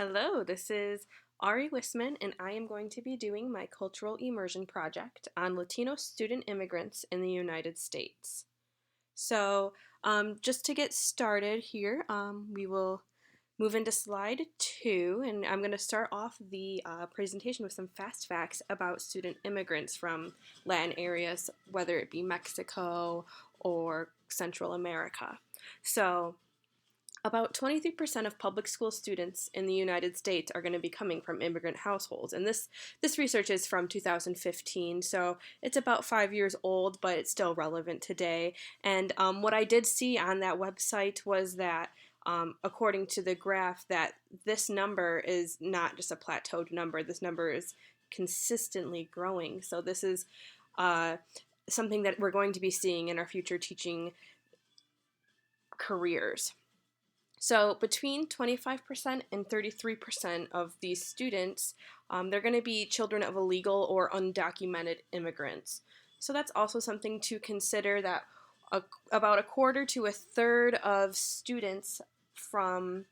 Hello, this is Ari Whisman, and I am going to be doing my cultural immersion project on Latino student immigrants in the United States. Just to get started here, we will move into slide 2, and I'm going to start off the presentation with some fast facts about student immigrants from Latin areas, whether it be Mexico or Central America. So, about 23% of public school students in the United States are going to be coming from immigrant households. And this research is from 2015, so it's about 5 years old, but it's still relevant today. And what I did see on that website was that according to the graph, that this number is not just a plateaued number. This number is consistently growing. So this is something that we're going to be seeing in our future teaching careers. So between 25% and 33% of these students, they're going to be children of illegal or undocumented immigrants. So that's also something to consider, that about a quarter to a third of students from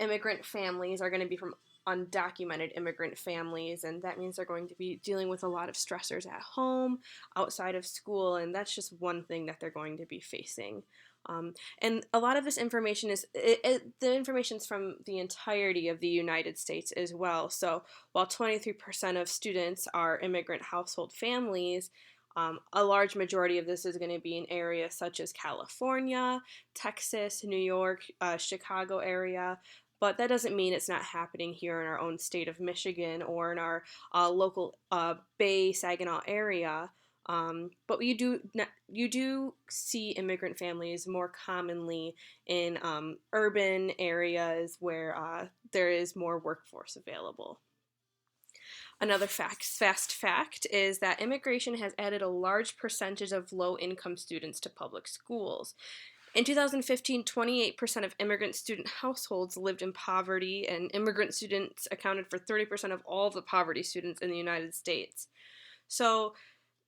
immigrant families are going to be from undocumented immigrant families, and that means they're going to be dealing with a lot of stressors at home, outside of school, and that's just one thing that they're going to be facing. And a lot of this information the information is from the entirety of the United States as well. So while 23% of students are immigrant household families, a large majority of this is going to be in areas such as California, Texas, New York, Chicago area. But that doesn't mean it's not happening here in our own state of Michigan or in our local Bay, Saginaw area. But you do see immigrant families more commonly in urban areas where there is more workforce available. Another fast fact is that immigration has added a large percentage of low-income students to public schools. In 2015, 28% of immigrant student households lived in poverty, and immigrant students accounted for 30% of all of the poverty students in the United States. So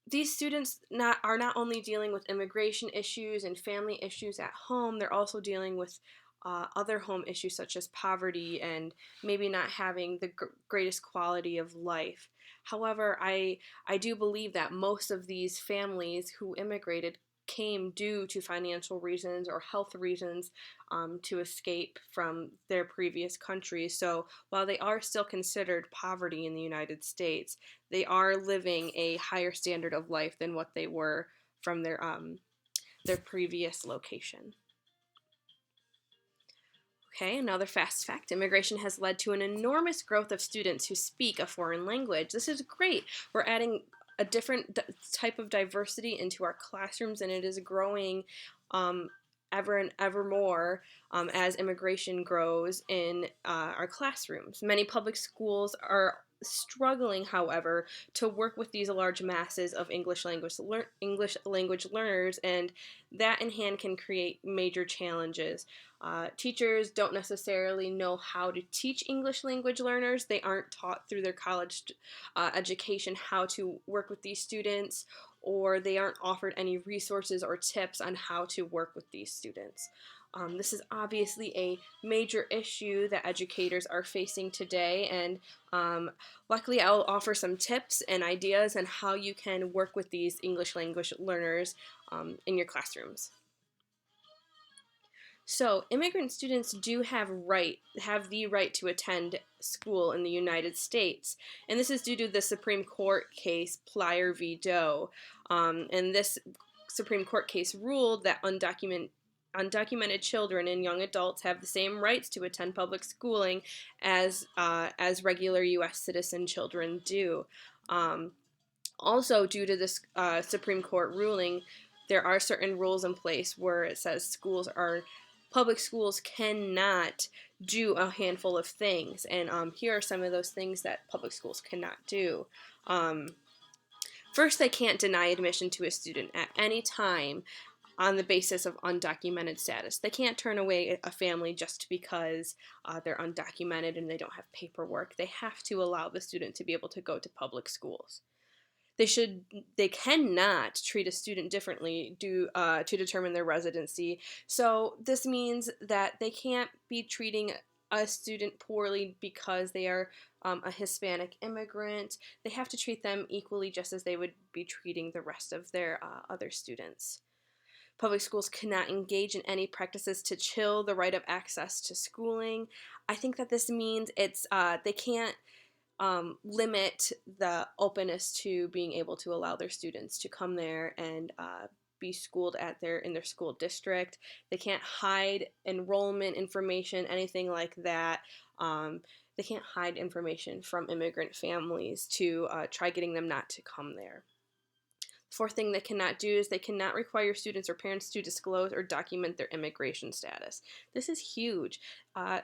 these students are not only dealing with immigration issues and family issues at home, they're also dealing with other home issues such as poverty and maybe not having the greatest quality of life. However, I do believe that most of these families who immigrated came due to financial reasons or health reasons, to escape from their previous countries. So while they are still considered poverty in the United States, they are living a higher standard of life than what they were from their previous location. Okay, another fast fact. Immigration has led to an enormous growth of students who speak a foreign language. This is great. We're adding a different type of diversity into our classrooms, and it is growing ever and ever more as immigration grows in our classrooms. Many public schools are struggling, however, to work with these large masses of English language learners, and that in hand can create major challenges. Teachers don't necessarily know how to teach English language learners. They aren't taught through their college education how to work with these students, or they aren't offered any resources or tips on how to work with these students. This is obviously a major issue that educators are facing today, and luckily I'll offer some tips and ideas on how you can work with these English language learners in your classrooms. So, immigrant students do have the right to attend school in the United States, and this is due to the Supreme Court case Plyer v. Doe. And this Supreme Court case ruled that undocumented children and young adults have the same rights to attend public schooling as regular U.S. citizen children do. Also, due to this Supreme Court ruling, there are certain rules in place where it says public schools cannot do a handful of things, and here are some of those things that public schools cannot do. First, they can't deny admission to a student at any time on the basis of undocumented status. They can't turn away a family just because they're undocumented and they don't have paperwork. They have to allow the student to be able to go to public schools. They cannot treat a student differently to determine their residency. So this means that they can't be treating a student poorly because they are a Hispanic immigrant, they have to treat them equally just as they would be treating the rest of their other students. Public schools cannot engage in any practices to chill the right of access to schooling. I think that this means they can't limit the openness to being able to allow their students to come there and be schooled in their school district. They can't hide enrollment information, anything like that. They can't hide information from immigrant families to try getting them not to come there. Fourth thing they cannot do is they cannot require students or parents to disclose or document their immigration status. This is huge.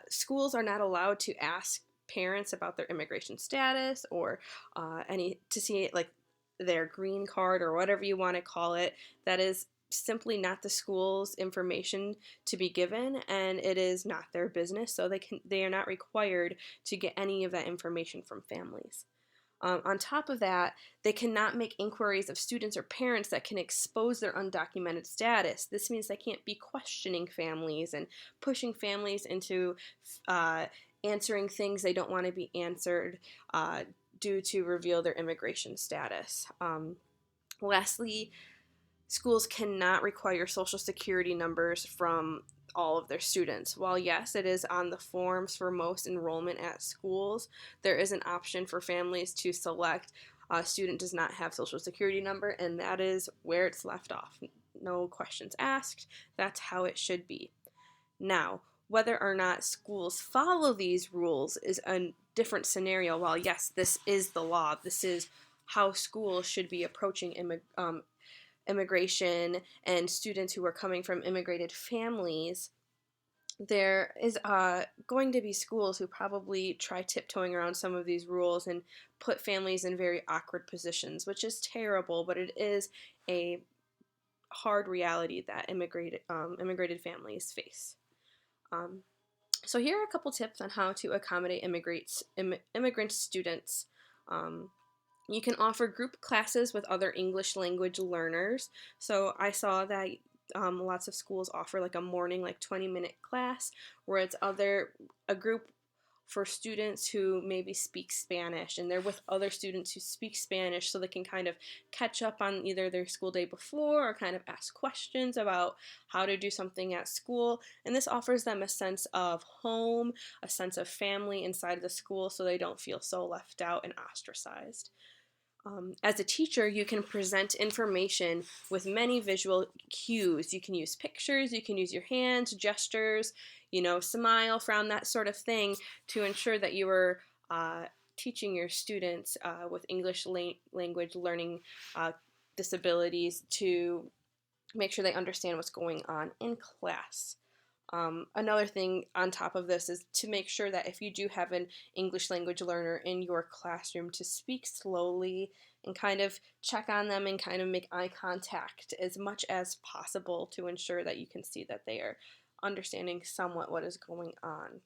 Schools are not allowed to ask parents about their immigration status or to see like their green card or whatever you want to call it. That is simply not the school's information to be given, and it is not their business, so they are not required to get any of that information from families. On top of that, they cannot make inquiries of students or parents that can expose their undocumented status. This means they can't be questioning families and pushing families into answering things they don't want to be answered due to reveal their immigration status. Lastly, schools cannot require social security numbers from all of their students. While yes, it is on the forms for most enrollment at schools, there is an option for families to select a student does not have social security number, and that is where it's left off. No questions asked. That's how it should be. Now, whether or not schools follow these rules is a different scenario. While yes, this is the law, this is how schools should be approaching immigration and students who are coming from immigrated families, there is going to be schools who probably try tiptoeing around some of these rules and put families in very awkward positions, which is terrible, but it is a hard reality that immigrated families face. So here are a couple tips on how to accommodate immigrant students. You can offer group classes with other English language learners. So I saw that lots of schools offer like a morning, like 20-minute class where it's a group for students who maybe speak Spanish, and they're with other students who speak Spanish so they can kind of catch up on either their school day before or kind of ask questions about how to do something at school. And this offers them a sense of home, a sense of family inside of the school so they don't feel so left out and ostracized. As a teacher, you can present information with many visual cues. You can use pictures, you can use your hands, gestures, smile, frown, that sort of thing to ensure that you are teaching your students with English language learning disabilities to make sure they understand what's going on in class. Another thing on top of this is to make sure that if you do have an English language learner in your classroom, to speak slowly and kind of check on them and kind of make eye contact as much as possible to ensure that you can see that they are understanding somewhat what is going on.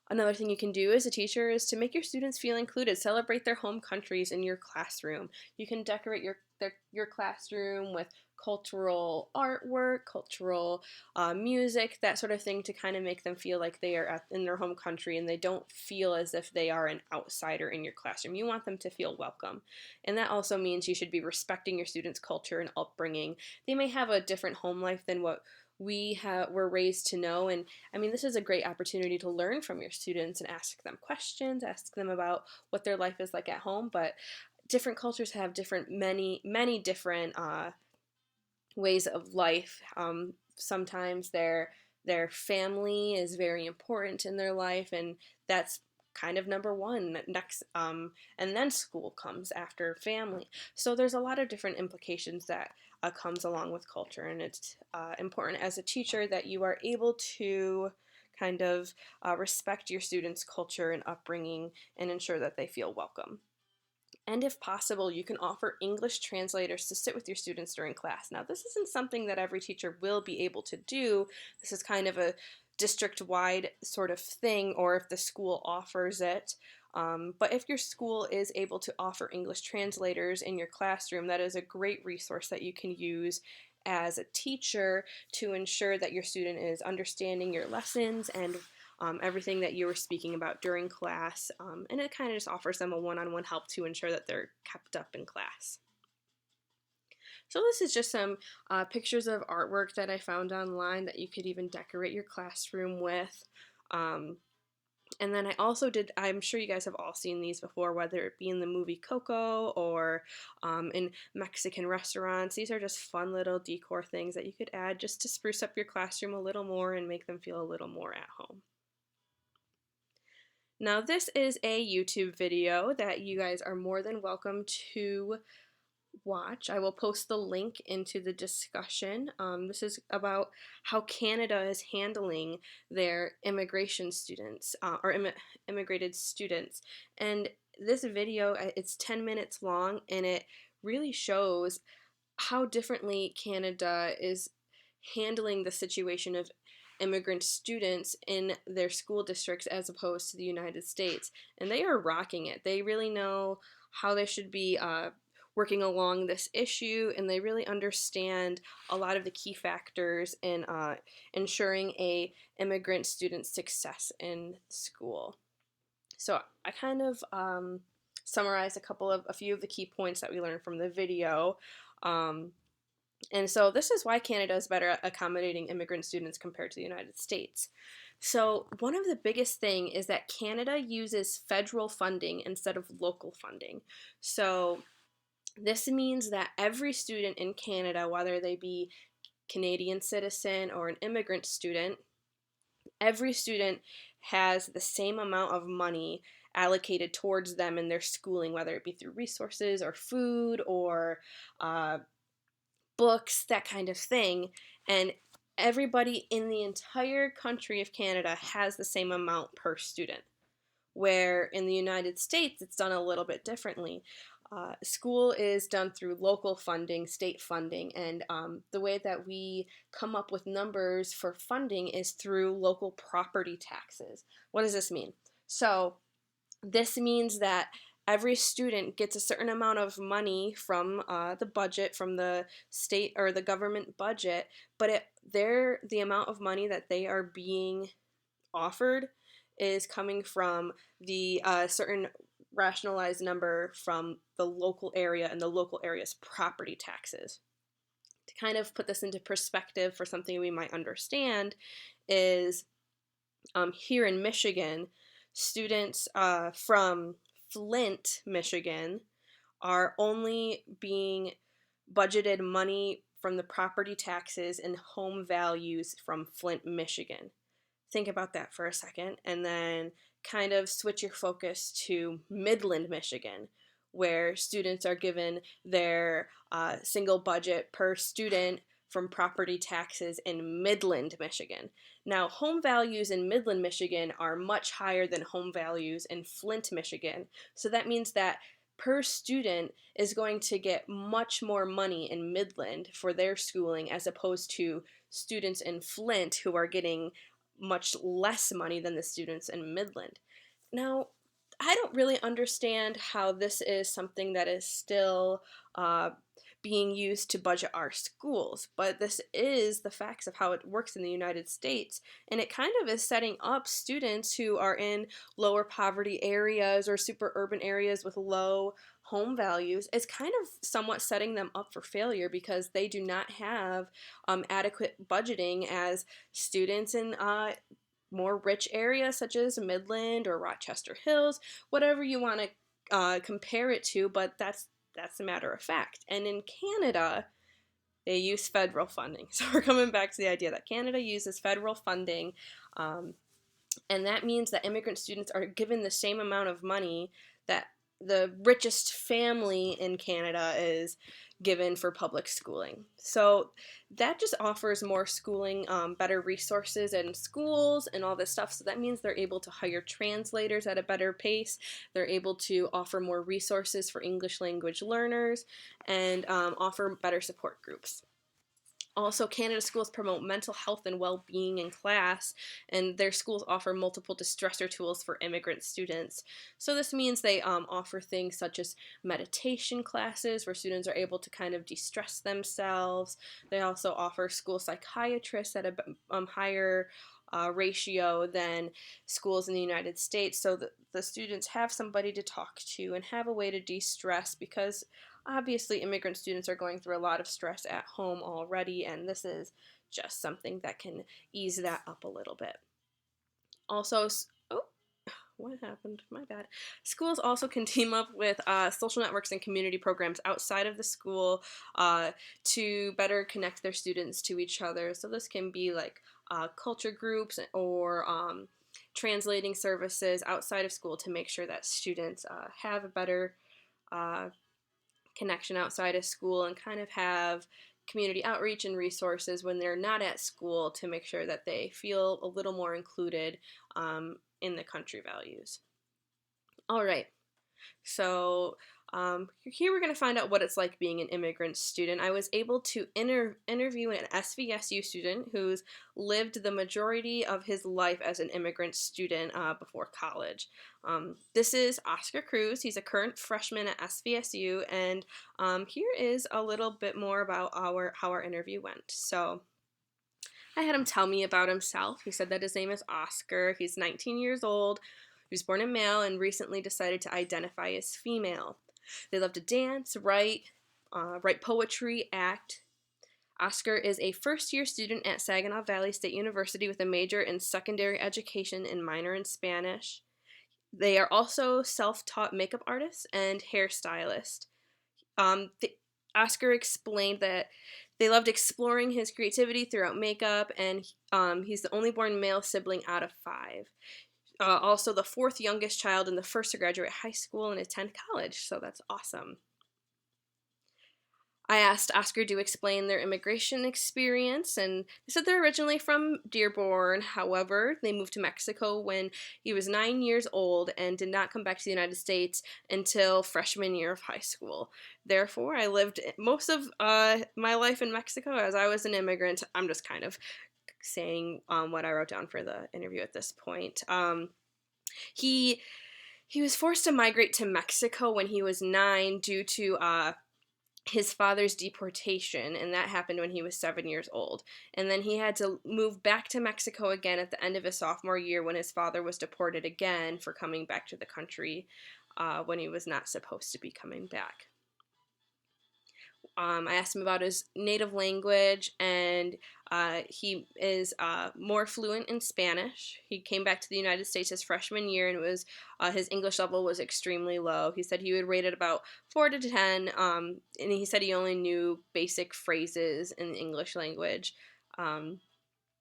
Another thing you can do as a teacher is to make your students feel included. Celebrate their home countries in your classroom. You can decorate your classroom with cultural artwork, cultural music, that sort of thing, to kind of make them feel like they are in their home country and they don't feel as if they are an outsider in your classroom. You want them to feel welcome. And that also means you should be respecting your students' culture and upbringing. They may have a different home life than what were raised to know, and I mean, this is a great opportunity to learn from your students and ask them questions, ask them about what their life is like at home. But different cultures have many different ways of life. Sometimes their family is very important in their life, and that's kind of number one next, and then school comes after family. So there's a lot of different implications that comes along with culture, and it's important as a teacher that you are able to kind of respect your students' culture and upbringing and ensure that they feel welcome. And if possible, you can offer English translators to sit with your students during class. Now, this isn't something that every teacher will be able to do. This is kind of a district-wide sort of thing, or if the school offers it. But if your school is able to offer English translators in your classroom, that is a great resource that you can use as a teacher to ensure that your student is understanding your lessons and everything that you were speaking about during class, and it kind of just offers them a one-on-one help to ensure that they're kept up in class. So this is just some pictures of artwork that I found online that you could even decorate your classroom with. And then I also did, I'm sure you guys have all seen these before, whether it be in the movie Coco or in Mexican restaurants. These are just fun little decor things that you could add just to spruce up your classroom a little more and make them feel a little more at home. Now this is a YouTube video that you guys are more than welcome to watch. I will post the link into the discussion. This is about how Canada is handling their immigration students or immigrated students. And this video, it's 10 minutes long, and it really shows how differently Canada is handling the situation of immigrant students in their school districts as opposed to the United States. And they are rocking it. They really know how they should be working along this issue, and they really understand a lot of the key factors in ensuring a immigrant student's success in school. So I kind of summarized a few of the key points that we learned from the video. And so this is why Canada is better at accommodating immigrant students compared to the United States. So one of the biggest thing is that Canada uses federal funding instead of local funding. So this means that every student in Canada, whether they be Canadian citizen or an immigrant student, every student has the same amount of money allocated towards them in their schooling, whether it be through resources or food or books, that kind of thing. And everybody in the entire country of Canada has the same amount per student, where in the United States it's done a little bit differently. School is done through local funding, state funding, and the way that we come up with numbers for funding is through local property taxes. What does this mean? So this means that every student gets a certain amount of money from the budget, from the state or the government budget, but the amount of money that they are being offered is coming from the certain rationalized number from the local area and the local area's property taxes. To kind of put this into perspective for something we might understand is here in Michigan, students from Flint, Michigan are only being budgeted money from the property taxes and home values from Flint, Michigan. Think about that for a second, and then kind of switch your focus to Midland, Michigan, where students are given their single budget per student from property taxes in Midland, Michigan. Now, home values in Midland, Michigan are much higher than home values in Flint, Michigan. So that means that per student is going to get much more money in Midland for their schooling as opposed to students in Flint who are getting much less money than the students in Midland. Now, I don't really understand how this is something that is still being used to budget our schools, but this is the facts of how it works in the United States, and it kind of is setting up students who are in lower poverty areas or super urban areas with low home values. It's kind of somewhat setting them up for failure because they do not have adequate budgeting as students in more rich areas such as Midland or Rochester Hills, whatever you want to compare it to, but that's a matter of fact. And in Canada, they use federal funding. So we're coming back to the idea that Canada uses federal funding, and that means that immigrant students are given the same amount of money that the richest family in Canada is given for public schooling. So that just offers more schooling, better resources in schools and all this stuff. So that means they're able to hire translators at a better pace. They're able to offer more resources for English language learners and offer better support groups. Also, Canada schools promote mental health and well-being in class, and their schools offer multiple distressor tools for immigrant students. So this means they offer things such as meditation classes where students are able to kind of de-stress themselves. They also offer school psychiatrists at a higher ratio than schools in the United States, so that the students have somebody to talk to and have a way to de-stress, because obviously immigrant students are going through a lot of stress at home already, and this is just something that can ease that up a little bit. Also, oh, what happened? My bad. Schools also can team up with social networks and community programs outside of the school to better connect their students to each other. So this can be like culture groups or translating services outside of school to make sure that students have a better uh, connection outside of school, and kind of have community outreach and resources when they're not at school to make sure that they feel a little more included in the country values. All right, so here we're going to find out what it's like being an immigrant student. I was able to interview an SVSU student who's lived the majority of his life as an immigrant student before college. This is Oscar Cruz. He's a current freshman at SVSU, and here is a little bit more about how our interview went. So I had him tell me about himself. He said that his name is Oscar. He's 19 years old. He was born a male and recently decided to identify as female. They love to dance, write poetry, act. Oscar is a first-year student at Saginaw Valley State University with a major in secondary education and minor in Spanish. They are also self-taught makeup artists and hairstylists. Oscar explained that they loved exploring his creativity throughout makeup, and he's the only born male sibling out of 5. Also the 4th youngest child and the first to graduate high school and attend college, so that's awesome. I asked Oscar to explain their immigration experience, and they said they're originally from Dearborn. However, they moved to Mexico when he was 9 years old and did not come back to the United States until freshman year of high school. Therefore, I lived most of my life in Mexico as I was an immigrant. I'm just kind of saying what I wrote down for the interview at this point. He was forced to migrate to Mexico when he was 9 due to his father's deportation, and that happened when he was 7 years old. And then he had to move back to Mexico again at the end of his sophomore year when his father was deported again for coming back to the country when he was not supposed to be coming back. I asked him about his native language, and he is more fluent in Spanish. He came back to the United States his freshman year, and his English level was extremely low. He said he would rate it about 4 to 10, and he said he only knew basic phrases in the English language.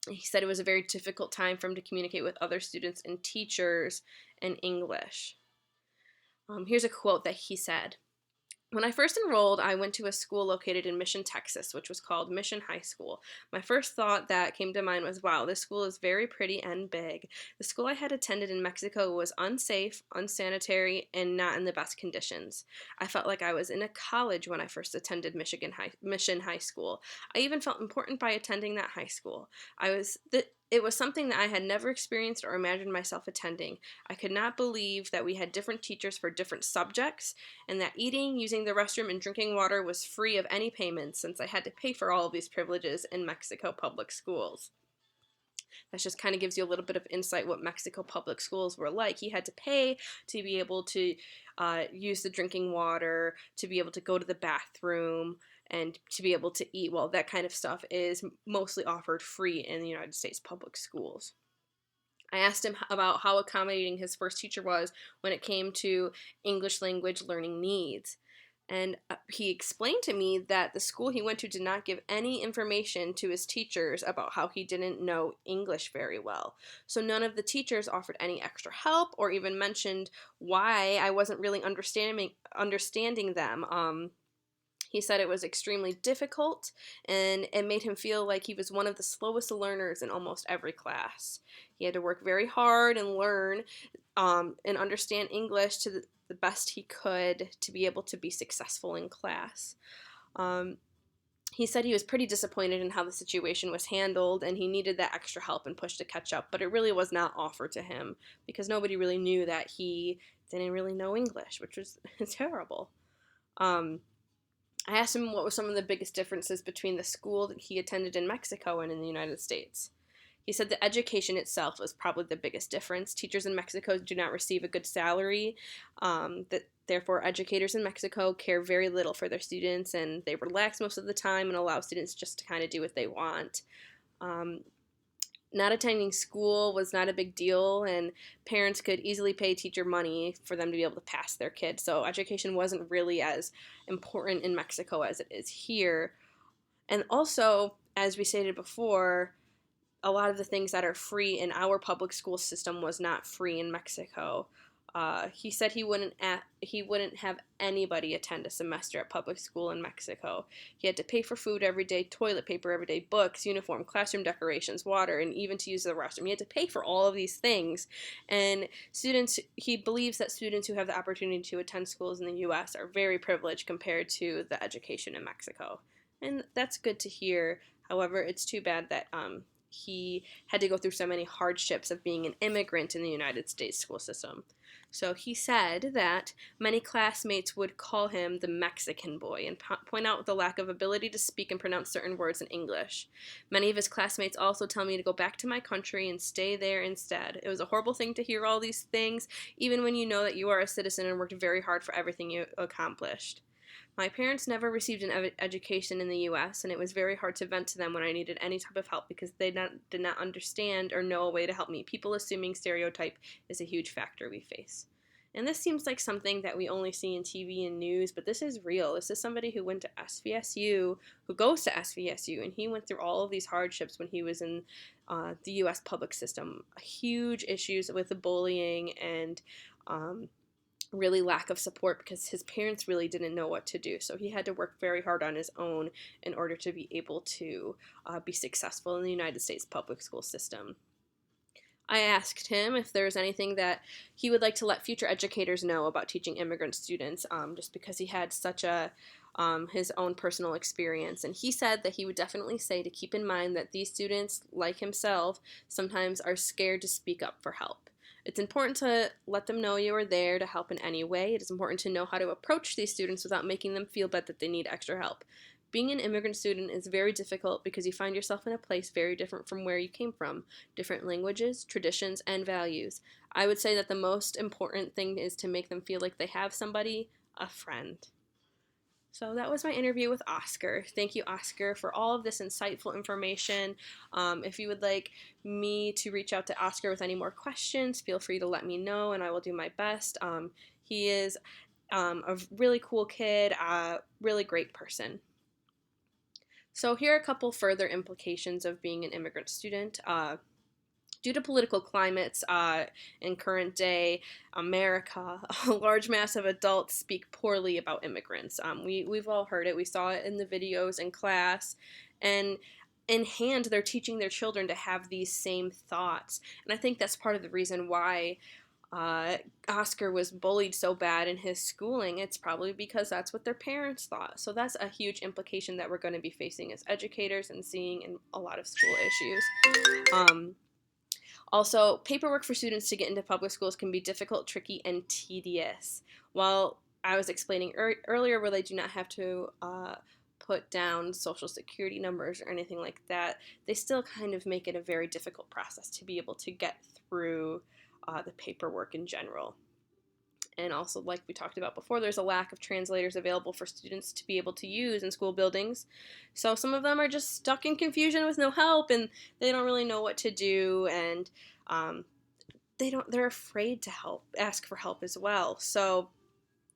He said it was a very difficult time for him to communicate with other students and teachers in English. Here's a quote that he said. When I first enrolled, I went to a school located in Mission, Texas, which was called Mission High School. My first thought that came to mind was, wow, this school is very pretty and big. The school I had attended in Mexico was unsafe, unsanitary, and not in the best conditions. I felt like I was in a college when I first attended Mission High School. I even felt important by attending that high school. It was something that I had never experienced or imagined myself attending. I could not believe that we had different teachers for different subjects, and that eating, using the restroom, and drinking water was free of any payment, since I had to pay for all of these privileges in Mexico public schools. That just kind of gives you a little bit of insight what Mexico public schools were like. He had to pay to be able to use the drinking water, to be able to go to the bathroom, and to be able to eat. Well, that kind of stuff is mostly offered free in the United States public schools. I asked him about how accommodating his first teacher was when it came to English language learning needs. And he explained to me that the school he went to did not give any information to his teachers about how he didn't know English very well. So none of the teachers offered any extra help or even mentioned why I wasn't really understanding them. He said it was extremely difficult, and it made him feel like he was one of the slowest learners in almost every class. He had to work very hard and learn and understand English to the best he could to be able to be successful in class. He said he was pretty disappointed in how the situation was handled, and he needed that extra help and push to catch up, but it really was not offered to him because nobody really knew that he didn't really know English, which was terrible. I asked him what were some of the biggest differences between the school that he attended in Mexico and in the United States. He said the education itself was probably the biggest difference. Teachers in Mexico do not receive a good salary. Therefore, educators in Mexico care very little for their students, and they relax most of the time and allow students just to kind of do what they want. Um, Not attending school was not a big deal, and parents could easily pay a teacher money for them to be able to pass their kids. So education wasn't really as important in Mexico as it is here. And also, as we stated before, a lot of the things that are free in our public school system was not free in Mexico. He said he wouldn't have anybody attend a semester at public school in Mexico. He had to pay for food every day, toilet paper every day, books, uniform, classroom decorations, water, and even to use the restroom. He had to pay for all of these things. And he believes that students who have the opportunity to attend schools in the U.S. are very privileged compared to the education in Mexico. And that's good to hear. However, it's too bad that he had to go through so many hardships of being an immigrant in the United States school system. So he said that many classmates would call him the Mexican boy and point out the lack of ability to speak and pronounce certain words in English. Many of his classmates also tell me to go back to my country and stay there instead. It was a horrible thing to hear all these things, even when you know that you are a citizen and worked very hard for everything you accomplished. My parents never received an education in the U.S., and it was very hard to vent to them when I needed any type of help because they did not understand or know a way to help me. People assuming stereotype is a huge factor we face. And this seems like something that we only see in TV and news, but this is real. This is somebody who went to SVSU, who goes to SVSU, and he went through all of these hardships when he was in the U.S. public system. Huge issues with the bullying and really lack of support because his parents really didn't know what to do. So he had to work very hard on his own in order to be able to be successful in the United States public school system. I asked him if there's anything that he would like to let future educators know about teaching immigrant students, just because he had such his own personal experience. And he said that he would definitely say to keep in mind that these students, like himself, sometimes are scared to speak up for help. It's important to let them know you are there to help in any way. It is important to know how to approach these students without making them feel bad that they need extra help. Being an immigrant student is very difficult because you find yourself in a place very different from where you came from, different languages, traditions, and values. I would say that the most important thing is to make them feel like they have somebody, a friend. So that was my interview with Oscar. Thank you, Oscar, for all of this insightful information. If you would like me to reach out to Oscar with any more questions, feel free to let me know, and I will do my best. He is a really cool kid, really great person. So here are a couple further implications of being an immigrant student. Due to political climates in current day America, a large mass of adults speak poorly about immigrants. We've all heard it. We saw it in the videos in class. And in hand, they're teaching their children to have these same thoughts. And I think that's part of the reason why Oscar was bullied so bad in his schooling. It's probably because that's what their parents thought. So that's a huge implication that we're going to be facing as educators and seeing in a lot of school issues. Also, paperwork for students to get into public schools can be difficult, tricky, and tedious. While I was explaining earlier where they do not have to put down social security numbers or anything like that, they still kind of make it a very difficult process to be able to get through the paperwork in general. And also, like we talked about before, there's a lack of translators available for students to be able to use in school buildings. So some of them are just stuck in confusion with no help, and they don't really know what to do, and they're afraid to ask for help as well. So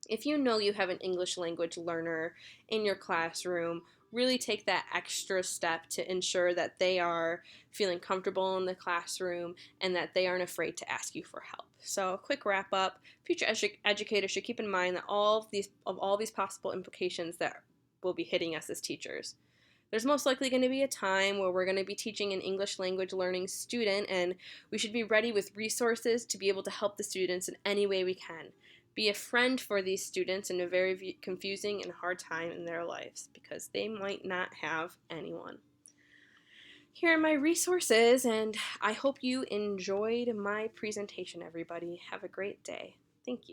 if you know you have an English language learner in your classroom, really take that extra step to ensure that they are feeling comfortable in the classroom and that they aren't afraid to ask you for help. So a quick wrap up, future educators should keep in mind that all these possible implications that will be hitting us as teachers. There's most likely going to be a time where we're going to be teaching an English language learning student, and we should be ready with resources to be able to help the students in any way we can. Be a friend for these students in a very confusing and hard time in their lives because they might not have anyone. Here are my resources, and I hope you enjoyed my presentation, everybody. Have a great day. Thank you.